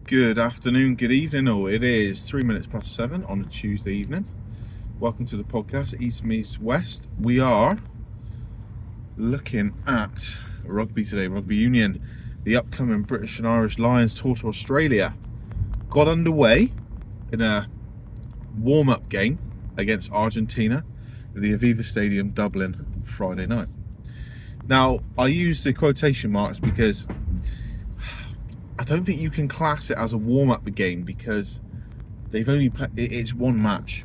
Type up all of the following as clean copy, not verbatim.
Good afternoon, good evening, or it is 3 minutes past 7 on a Tuesday evening. Welcome to the podcast, East Meets West. We are looking at rugby today, rugby union. The upcoming British and Irish Lions tour to Australia got underway in a warm-up game against Argentina at the Aviva Stadium, Dublin, Friday night. Now, I use the quotation marks because I don't think you can class it as a warm-up game because it's one match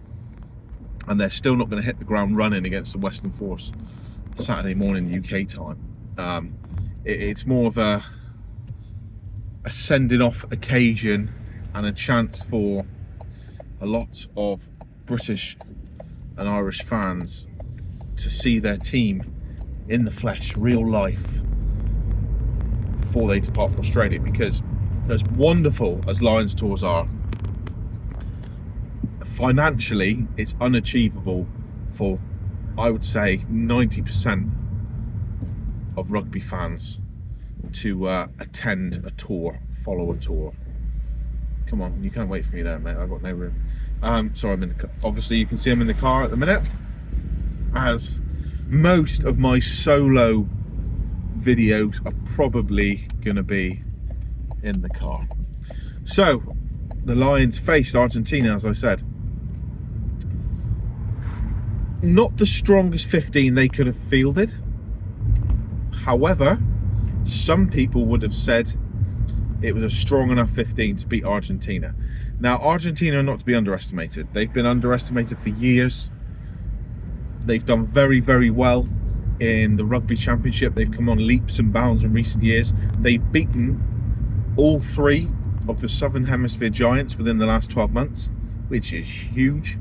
and they're still not going to hit the ground running against the Western Force Saturday morning UK time. It's more of a sending off occasion and a chance for a lot of British and Irish fans to see their team in the flesh, real life, before they depart for Australia, because as wonderful as Lions tours are, financially it's unachievable for, I would say, 90% of rugby fans to attend a tour, follow a tour. Come on, you can't wait for me there, mate. I've got no room. Sorry, I'm in the. Obviously, you can see I'm in the car at the minute, as most of my solo videos are probably going to be in the car. So the Lions faced Argentina, as I said. Not the strongest 15 they could have fielded. However, some people would have said it was a strong enough 15 to beat Argentina. Now, Argentina are not to be underestimated. They've been underestimated for years. They've done very, very well in the Rugby Championship. They've come on leaps and bounds in recent years. They've beaten all three of the Southern Hemisphere giants within the last 12 months, which is huge,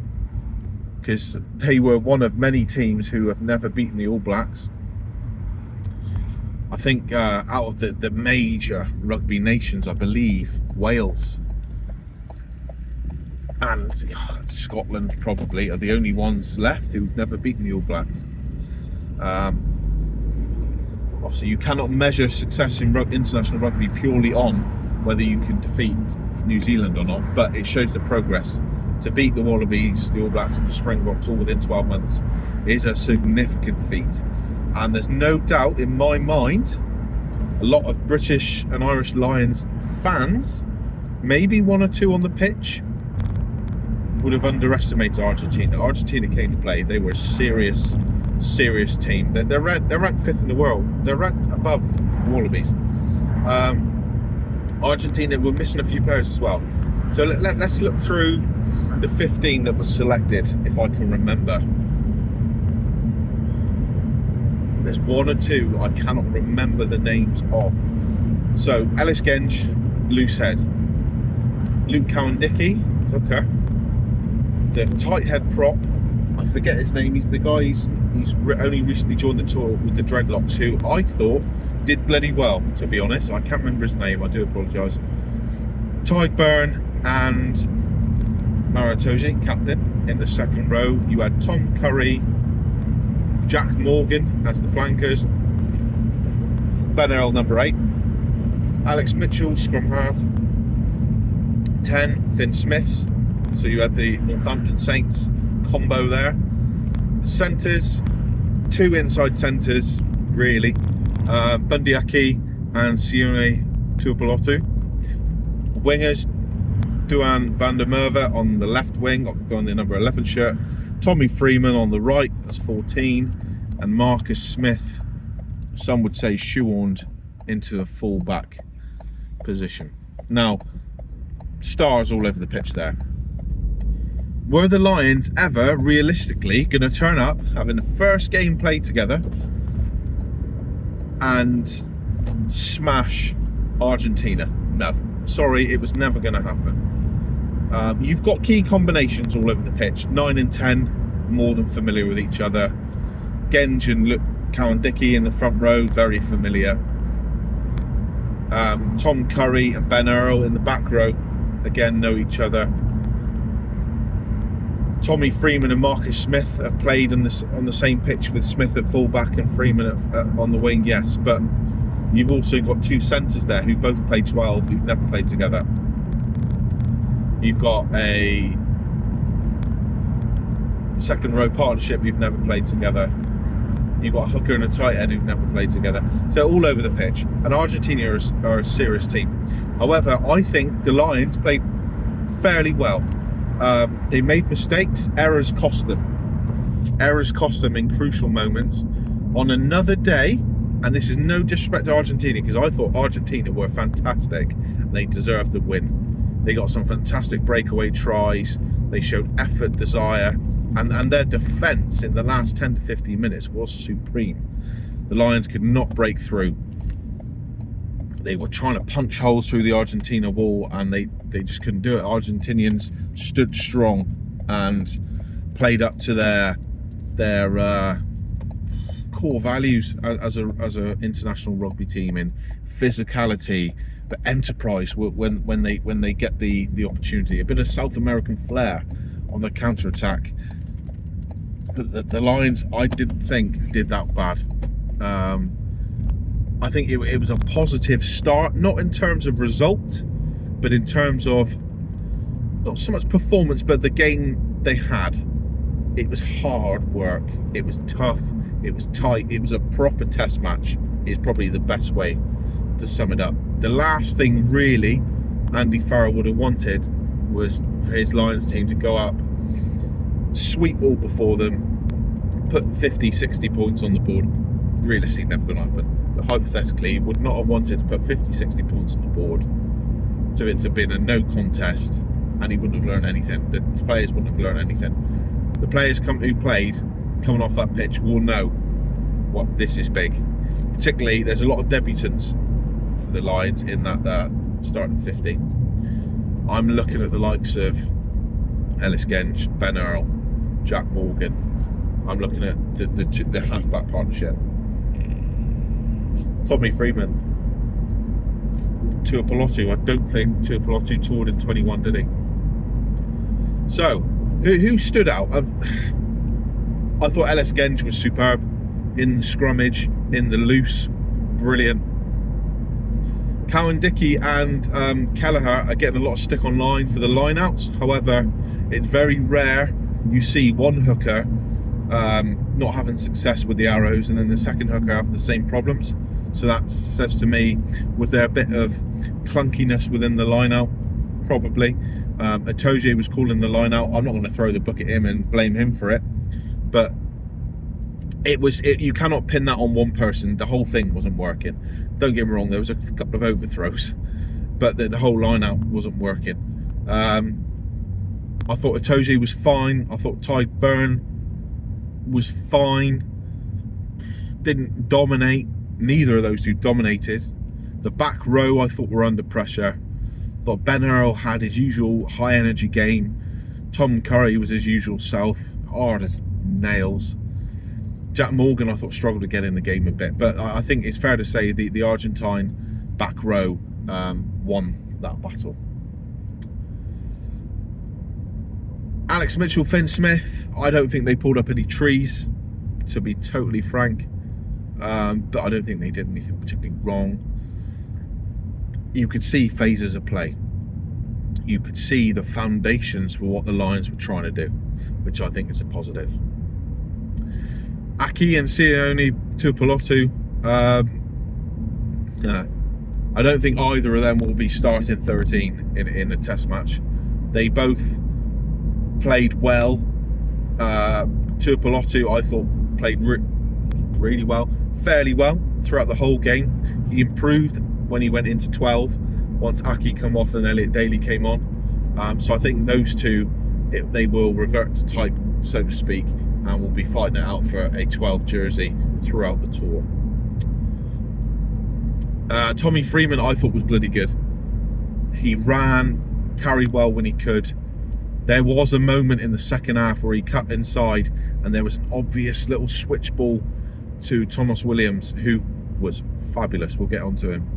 because they were one of many teams who have never beaten the All Blacks. I think out of the major rugby nations, I believe Wales and Scotland probably are the only ones left who've never beaten the All Blacks. Obviously, you cannot measure success in international rugby purely on whether you can defeat New Zealand or not, but it shows the progress. To beat the Wallabies, the All Blacks and the Springboks all within 12 months is a significant feat. And there's no doubt in my mind, a lot of British and Irish Lions fans, maybe one or two on the pitch, would have underestimated Argentina. Argentina came to play. They were a serious team. They're ranked fifth in the world. They're ranked above the Wallabies. Argentina were missing a few players as well. So let's look through the 15 that was selected, if I can remember. There's one or two I cannot remember the names of. So Ellis Genge, loose head. Luke Cowan-Dickey, hooker. The tight head prop, I forget his name. He's the guy. He's only recently joined the tour with the dreadlocks, who I thought did bloody well, to be honest. I can't remember his name. I do apologise. Tyburn and Maritoji, captain, in the second row. You had Tom Curry, Jack Morgan as the flankers, Ben Earl number 8, Alex Mitchell scrum half, 10 Finn Smiths. So you had the Northampton Saints combo there. Centres, 2 inside centres really, Bundyaki and Sione Tuipulotu. Wingers, Duan van der Merwe on the left wing, on the number 11 shirt, Tommy Freeman on the right, that's 14, and Marcus Smith, some would say shoehorned into a full-back position. Now, stars all over the pitch there. Were the Lions ever realistically going to turn up, having the first game played together, and smash Argentina? No. Sorry, it was never going to happen. You've got key combinations all over the pitch. 9 and 10, more than familiar with each other. Genge and Luke Cowan-Dickey in the front row, very familiar. Tom Curry and Ben Earl in the back row, again, know each other. Tommy Freeman and Marcus Smith have played on the same pitch, with Smith at full-back and Freeman on the wing, yes. But you've also got 2 centres there who both play 12, who've never played together. You've got a second row partnership who've never played together. You've got a hooker and a tight end who've never played together. So all over the pitch. And Argentina are a serious team. However, I think the Lions played fairly well. They made mistakes. Errors cost them. Errors cost them in crucial moments. On another day, and this is no disrespect to Argentina, because I thought Argentina were fantastic and they deserved the win. They got some fantastic breakaway tries. They showed effort, desire, and their defence in the last 10 to 15 minutes was supreme. The Lions could not break through. They were trying to punch holes through the Argentina wall, and they just couldn't do it. Argentinians stood strong and played up to their core values as a international rugby team in physicality, but enterprise when they get the opportunity. A bit of South American flair on the counter attack. But the Lions, I didn't think did that bad. I think it was a positive start, not in terms of result, but in terms of not so much performance, but the game they had. It was hard work. It was tough. It was tight. It was a proper test match. Is probably the best way to sum it up. The last thing really Andy Farrell would have wanted was for his Lions team to go up, sweep all before them, put 50, 60 points on the board. Realistically, never going to happen. But hypothetically, he would not have wanted to put 50, 60 points on the board to it to have been a no contest, and he wouldn't have learned anything. The players wouldn't have learned anything. The players who played coming off that pitch will know what this is big. Particularly, there's a lot of debutants for the Lions in that starting 15. I'm looking at the likes of Ellis Genge, Ben Earl, Jack Morgan. I'm looking at the halfback partnership. Tommy Freeman, Tuipulotu. I don't think Tuipulotu toured in 21, did he? So, who stood out? I thought Ellis Genge was superb in the scrummage, in the loose, brilliant. Cowan Dickey and Kelleher are getting a lot of stick online for the lineouts. However, it's very rare you see one hooker not having success with the arrows and then the second hooker having the same problems. So that says to me, was there a bit of clunkiness within the lineout? Probably. Atoje was calling the lineout. I'm not going to throw the book at him and blame him for it, but you cannot pin that on one person. The whole thing wasn't working. Don't get me wrong, there was a couple of overthrows, but the whole line-out wasn't working. I thought Atoje was fine. I thought Ty Byrne was fine. Didn't dominate. Neither of those two dominated. The back row I thought were under pressure. I thought Ben Earl had his usual high-energy game. Tom Curry was his usual self, hard as nails. Jack Morgan, I thought, struggled to get in the game a bit, but I think it's fair to say the Argentine back row won that battle. Alex Mitchell, Finn Smith, I don't think they pulled up any trees, to be totally frank, but I don't think they did anything particularly wrong. You could see phases of play. You could see the foundations for what the Lions were trying to do, which I think is a positive. Aki and Sione Tuipulotu, I don't think either of them will be starting 13 in a test match. They both played well. Tuipulotu, I thought, played really well, fairly well throughout the whole game. He improved when he went into 12 once Aki come off and Elliot Daly came on. So I think those two, they will revert to type, so to speak, and will be fighting it out for a 12 jersey throughout the tour. Tommy Freeman, I thought, was bloody good. He ran, carried well when he could. There was a moment in the second half where he cut inside and there was an obvious little switch ball to Thomas Williams, who was fabulous. We'll get onto him.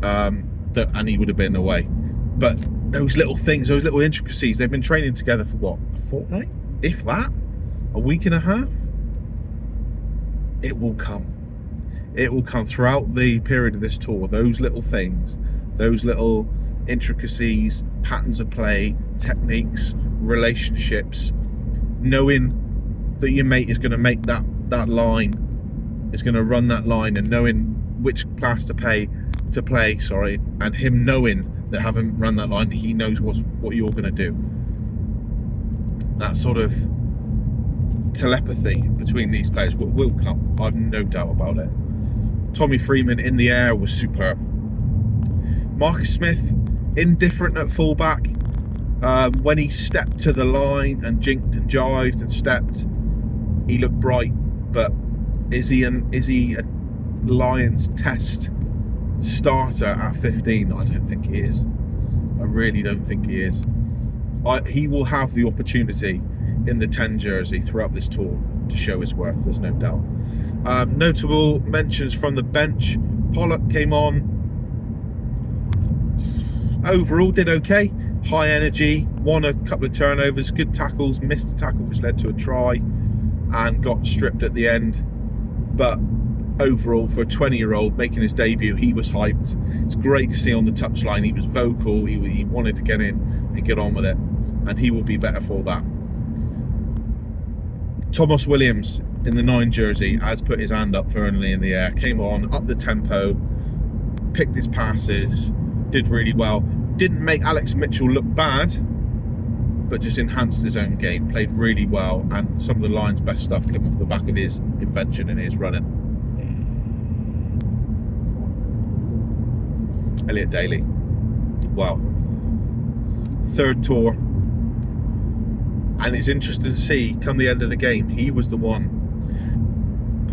And he would have been away. But those little things, those little intricacies, they've been training together for what, a fortnight? If that? A week and a half? It will come. It will come throughout the period of this tour. Those little things, those little intricacies, patterns of play, techniques, relationships, knowing that your mate is going to make that line, is going to run that line, and knowing which class to play, and him knowing that having run that line, he knows what you're going to do. That sort of telepathy between these players will come. I've no doubt about it. Tommy Freeman in the air was superb. Marcus Smith, indifferent at fullback. When he stepped to the line and jinked and jived and stepped, he looked bright. But is he a Lions test starter at 15? I don't think he is. I really don't think he is. He will have the opportunity in the 10 jersey throughout this tour to show his worth, there's no doubt. Notable mentions from the bench. Pollock came on. Overall did okay. High energy, won a couple of turnovers, good tackles, missed a tackle which led to a try and got stripped at the end. But overall, for a 20-year-old making his debut, he was hyped. It's great to see on the touchline. He was vocal, he wanted to get in and get on with it, and he will be better for that. Thomas Williams in the 9 jersey has put his hand up firmly in the air, came on, up the tempo, picked his passes, did really well. Didn't make Alex Mitchell look bad, but just enhanced his own game, played really well, and some of the Lions' best stuff came off the back of his invention and his running. Elliot Daly, wow, 3rd tour, and it's interesting to see come the end of the game, he was the one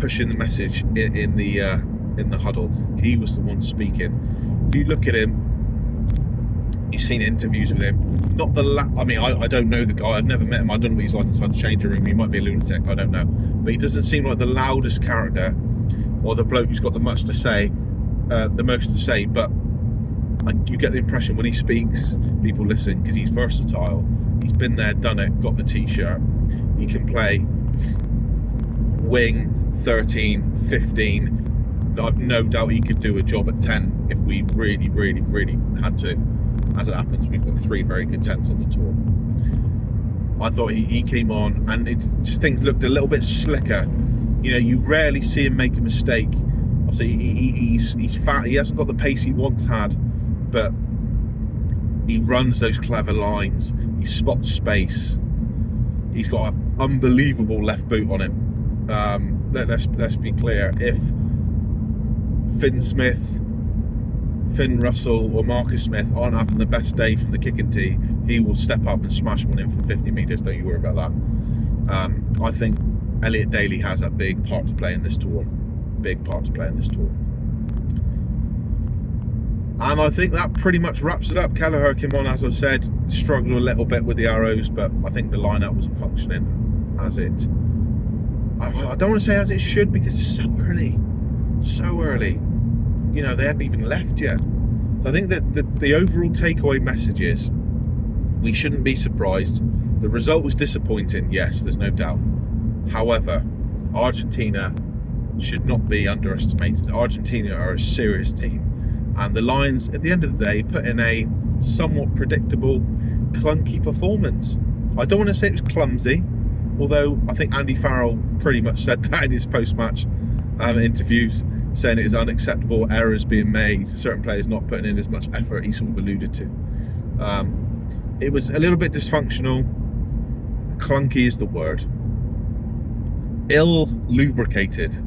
pushing the message in the huddle. He was the one speaking. If you look at him, you've seen interviews with him. Not the I don't know the guy. I've never met him. I don't know what he's like inside the changing room. He might be a lunatic. I don't know. But he doesn't seem like the loudest character or the bloke who's got the most to say. But you get the impression when he speaks, people listen because he's versatile. He's been there, done it, got the t-shirt. He can play wing, 13, 15. I've no doubt he could do a job at 10 if we really, really, really had to. As it happens, we've got 3 very good 10s on the tour. I thought he came on and things looked a little bit slicker. You know, you rarely see him make a mistake. Obviously, he's fat. He hasn't got the pace he once had, but he runs those clever lines. He spots space. He's got an unbelievable left boot on him. Let's be clear. If Finn Russell or Marcus Smith aren't having the best day from the kicking tee, he will step up and smash one in from 50 metres. Don't you worry about that. I think Elliot Daly has a big part to play in this tour. And I think that pretty much wraps it up. Kelleher came on, as I've said, struggled a little bit with the arrows, but I think the lineup wasn't functioning as it... I don't want to say as it should because it's so early. You know, they hadn't even left yet. So I think that the overall takeaway message is we shouldn't be surprised. The result was disappointing, yes, there's no doubt. However, Argentina should not be underestimated. Argentina are a serious team. And the Lions, at the end of the day, put in a somewhat predictable, clunky performance. I don't want to say it was clumsy, although I think Andy Farrell pretty much said that in his post-match interviews, saying it is unacceptable, errors being made, certain players not putting in as much effort, he sort of alluded to. It was a little bit dysfunctional. Clunky is the word. Ill lubricated.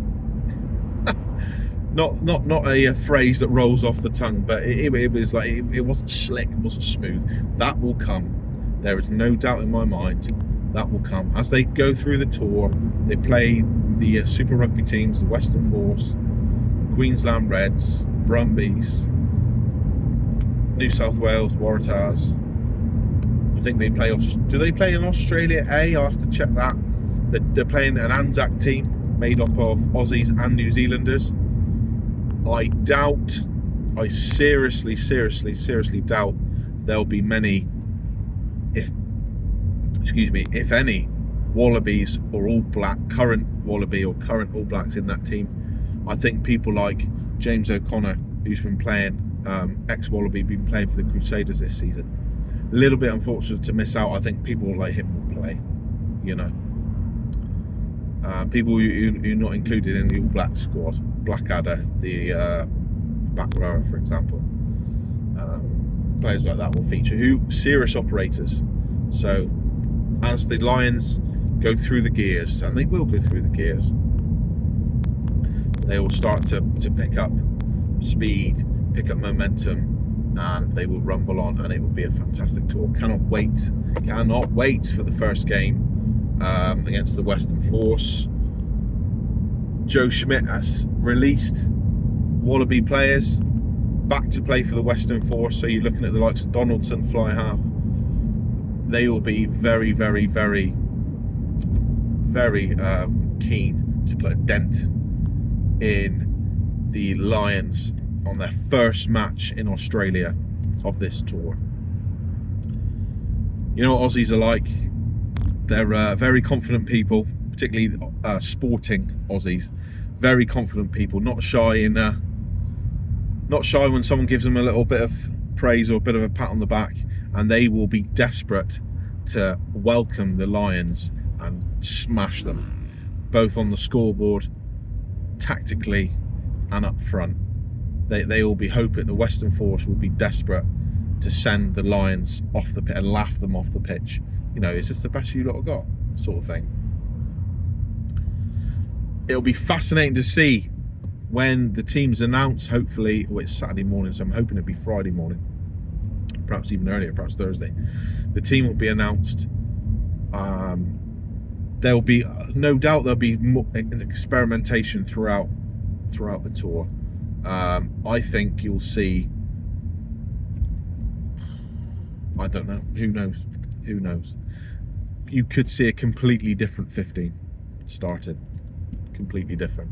Not a phrase that rolls off the tongue, but it was like it wasn't slick, it wasn't smooth. That will come. There is no doubt in my mind that will come as they go through the tour. They play the Super Rugby teams, the Western Force, Queensland Reds, Brumbies, New South Wales Waratahs. I think they play. Do they play in Australia A? I'll have to check that. They're playing an Anzac team made up of Aussies and New Zealanders. I seriously doubt there'll be many, if any, Wallabies or All Black, current Wallaby or current All Blacks in that team. I think people like James O'Connor, who's been playing, ex-Wallaby, been playing for the Crusaders this season. A little bit unfortunate to miss out. I think people like him will play, you know. People who are not included in the All Black squad. Blackadder, the back rower, for example. Players like that will feature. Serious operators. So as the Lions go through the gears, and they will go through the gears, they will start to pick up speed, pick up momentum, and they will rumble on, and it will be a fantastic tour. Cannot wait for the first game against the Western Force. Joe Schmidt has released Wallaby players back to play for the Western Force, so you're looking at the likes of Donaldson, fly half. They will be very, very, very, very keen to put a dent in the Lions on their first match in Australia of this tour. You know what Aussies are like? They're very confident people, particularly sporting Aussies. Very confident people, not shy when someone gives them a little bit of praise or a bit of a pat on the back, and they will be desperate to welcome the Lions and smash them, both on the scoreboard, tactically, and up front. They will be hoping, the Western Force will be desperate to send the Lions off the pitch and laugh them off the pitch. You know, it's just the best you lot have got, sort of thing. It'll be fascinating to see when the team's announced. Hopefully, it's Saturday morning, so I'm hoping it'll be Friday morning, perhaps even earlier, perhaps Thursday. The team will be announced. There'll be no doubt there'll be more experimentation throughout the tour. I think you'll see, I don't know, who knows, you could see a completely different 15 started, completely different,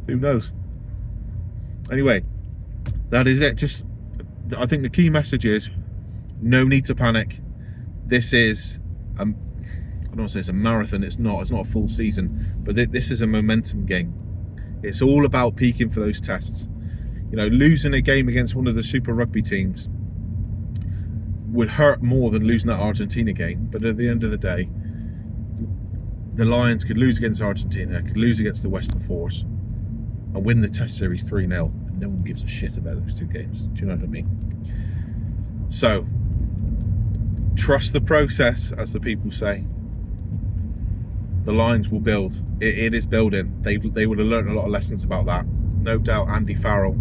who knows. Anyway, that is it. Just, I think the key message is no need to panic. This is I don't want to say it's a marathon, it's not a full season, but this is a momentum game. It's all about peaking for those tests. You know, losing a game against one of the Super Rugby teams would hurt more than losing that Argentina game. But at the end of the day, the Lions could lose against Argentina, could lose against the Western Force, and win the Test Series 3-0. And no one gives a shit about those two games. Do you know what I mean? So, trust the process, as the people say. The Lions will build. It is building. They would have learned a lot of lessons about that. No doubt Andy Farrell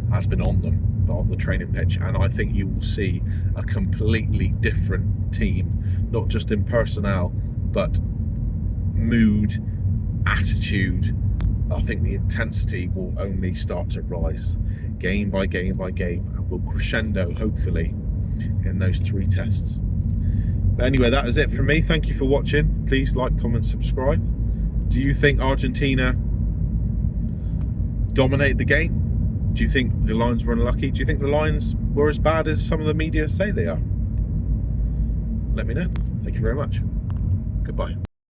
has been on them, on the training pitch, and I think you will see a completely different team, not just in personnel, but mood, attitude. I think the intensity will only start to rise game by game by game, and will crescendo, hopefully, in those 3 tests. But anyway, that is it from me. Thank you for watching. Please like, comment, subscribe. Do you think Argentina dominated the game? Do you think the Lions were unlucky? Do you think the Lions were as bad as some of the media say they are? Let me know. Thank you very much. Goodbye.